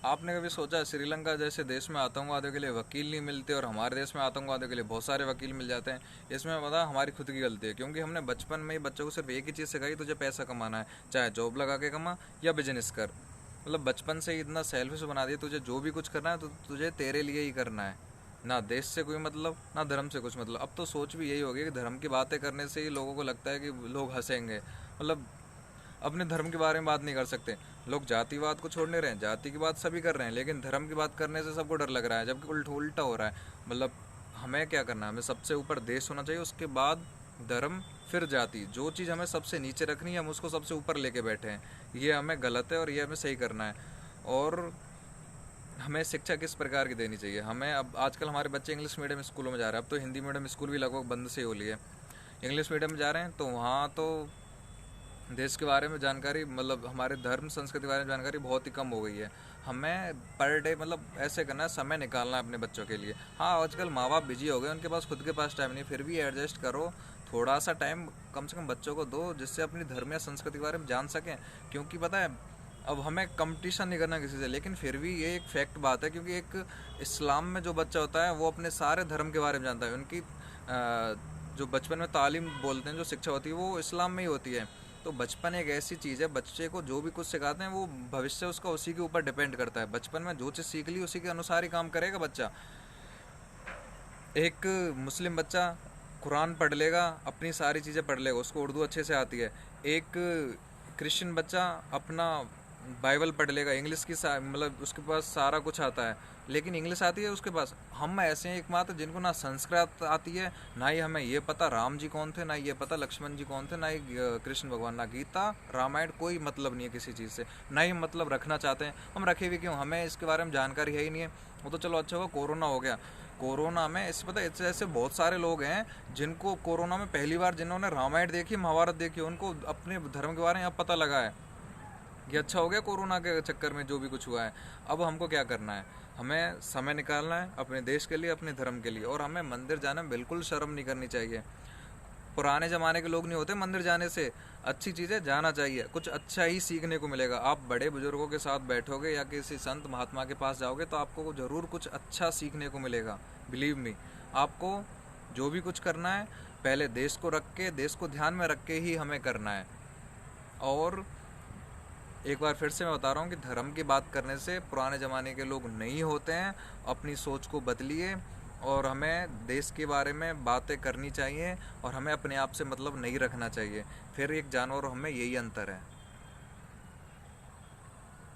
आपने कभी सोचा श्रीलंका जैसे देश में आतंकवादियों के लिए वकील नहीं मिलते और हमारे देश में आतंकवादियों के लिए बहुत सारे वकील मिल जाते हैं? इसमें पता हमारी खुद की गलती है, क्योंकि हमने बचपन में ही बच्चों को सिर्फ एक ही चीज़ सिखाई, तुझे पैसा कमाना है, चाहे जॉब लगा के कमा या बिजनेस कर। मतलब बचपन से ही इतना सेल्फिश बना दिया, तुझे जो भी कुछ करना है तो तुझे तेरे लिए ही करना है। ना देश से कोई मतलब, ना धर्म से कुछ मतलब। अब तो सोच भी यही हो गई कि धर्म की बातें करने से ही लोगों को लगता है कि लोग हंसेंगे। मतलब अपने धर्म के बारे में बात नहीं कर सकते। लोग जातिवाद को छोड़ नहीं रहे हैं, जाति की बात सभी कर रहे हैं, लेकिन धर्म की बात करने से सबको डर लग रहा है, जबकि उल्टा हो रहा है। मतलब हमें क्या करना है, हमें सबसे ऊपर देश होना चाहिए, उसके बाद धर्म, फिर जाति। जो चीज़ हमें सबसे नीचे रखनी है हम उसको सबसे ऊपर लेके बैठे हैं। ये हमें गलत है और ये हमें सही करना है। और हमें शिक्षा किस प्रकार की देनी चाहिए हमें? अब आजकल हमारे बच्चे इंग्लिश मीडियम स्कूलों में जा रहे हैं, अब तो हिंदी मीडियम स्कूल भी लगभग बंद से हो लिए। इंग्लिश मीडियम में जा रहे हैं तो वहाँ तो देश के बारे में जानकारी, मतलब हमारे धर्म संस्कृति के बारे में जानकारी बहुत ही कम हो गई है। हमें पर डे मतलब ऐसे करना है, समय निकालना है अपने बच्चों के लिए। हाँ, आजकल माँ बाप बिजी हो गए, उनके पास खुद के पास टाइम नहीं, फिर भी एडजस्ट करो, थोड़ा सा टाइम कम से कम बच्चों को दो, जिससे अपनी धर्म या संस्कृति के बारे में जान सकें। क्योंकि पता है, अब हमें कंपटीशन नहीं करना किसी से, लेकिन फिर भी ये एक फैक्ट बात है, क्योंकि एक इस्लाम में जो बच्चा होता है वो अपने सारे धर्म के बारे में जानता है। उनकी जो बचपन में तालीम बोलते हैं, जो शिक्षा होती है वो इस्लाम में ही होती है। तो बचपन एक ऐसी चीज़ है, बच्चे को जो भी कुछ सिखाते हैं वो भविष्य उसका उसी के ऊपर डिपेंड करता है। बचपन में जो चीज़ सीख ली उसी के अनुसार ही काम करेगा बच्चा। एक मुस्लिम बच्चा कुरान पढ़ लेगा, अपनी सारी चीज़ें पढ़ लेगा, उसको उर्दू अच्छे से आती है। एक क्रिश्चियन बच्चा अपना बाइबल पढ़ लेगा, इंग्लिश की मतलब उसके पास सारा कुछ आता है, लेकिन इंग्लिश आती है उसके पास। हम ऐसे हैं एकमात्र जिनको ना संस्कृत आती है, ना ही हमें ये पता राम जी कौन थे, ना ये पता लक्ष्मण जी कौन थे, ना ही कृष्ण भगवान, ना गीता रामायण, कोई मतलब नहीं है किसी चीज़ से, ना ही मतलब रखना चाहते हैं। हम रखे भी क्यों, हमें इसके बारे में जानकारी है ही नहीं है। वो तो चलो अच्छा हुआ कोरोना हो गया। कोरोना में इस पता है ऐसे बहुत सारे लोग हैं जिनको कोरोना में पहली बार, जिन्होंने रामायण देखी, महाभारत देखी, उनको अपने धर्म के बारे में अब पता लगा है। ये अच्छा हो गया कोरोना के चक्कर में जो भी कुछ हुआ है। अब हमको क्या करना है, हमें समय निकालना है अपने देश के लिए, अपने धर्म के लिए। और हमें मंदिर जाने में बिल्कुल शर्म नहीं करनी चाहिए। पुराने ज़माने के लोग नहीं होते मंदिर जाने से, अच्छी चीज़ें जाना चाहिए, कुछ अच्छा ही सीखने को मिलेगा। आप बड़े बुजुर्गों के साथ बैठोगे या किसी संत महात्मा के पास जाओगे तो आपको ज़रूर कुछ अच्छा सीखने को मिलेगा। बिलीव मी, आपको जो भी कुछ करना है पहले देश को रख के, देश को ध्यान में रख के ही हमें करना है। और एक बार फिर से मैं बता रहा हूँ कि धर्म की बात करने से पुराने ज़माने के लोग नहीं होते हैं। अपनी सोच को बदलिए और हमें देश के बारे में बातें करनी चाहिए और हमें अपने आप से मतलब नहीं रखना चाहिए। फिर एक जानवर हमें यही अंतर है।